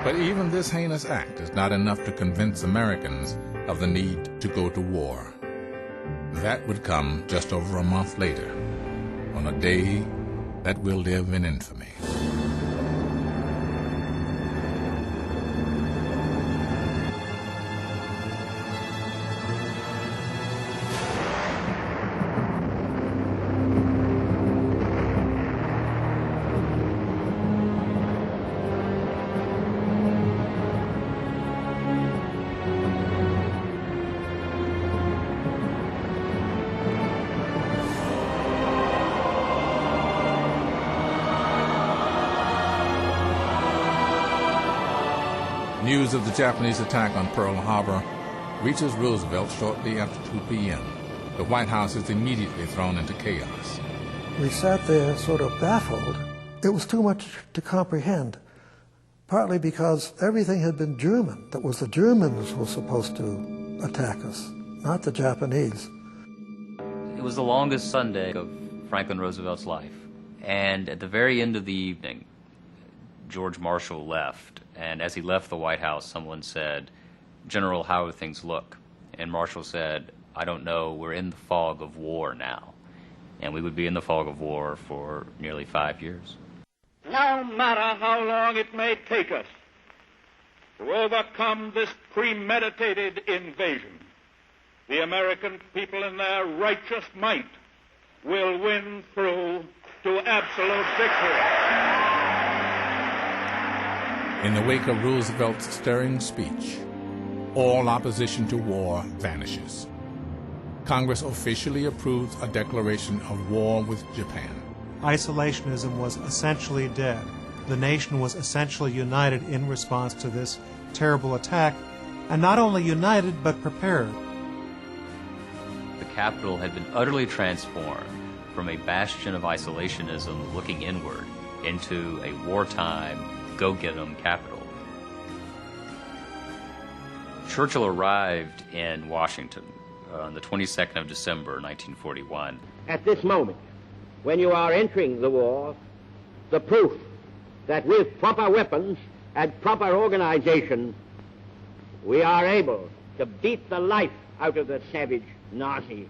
But even this heinous act is not enough to convince Americans of the need to go to war. That would come just over a month later, on a day that will live in infamy. News of the Japanese attack on Pearl Harbor reaches Roosevelt shortly after 2 p.m. The White House is immediately thrown into chaos. We sat there sort of baffled. It was too much to comprehend, partly because everything had been German. That was the Germans who were supposed to attack us, not the Japanese. It was the longest Sunday of Franklin Roosevelt's life. And at the very end of the evening, George Marshall left. And as he left the White House, someone said, "General, how do things look?" And Marshall said, "I don't know, we're in the fog of war now." And we would be in the fog of war for nearly 5 years. No matter how long it may take us to overcome this premeditated invasion, the American people in their righteous might will win through to absolute victory. In the wake of Roosevelt's stirring speech, all opposition to war vanishes. Congress officially approves a declaration of war with Japan. Isolationism was essentially dead. The nation was essentially united in response to this terrible attack, and not only united, but prepared. The capital had been utterly transformed from a bastion of isolationism looking inward into a wartime go-get-em capital. Churchill arrived in Washington on the 22nd of December, 1941. At this moment, when you are entering the war, the proof that with proper weapons and proper organization, we are able to beat the life out of the savage Nazi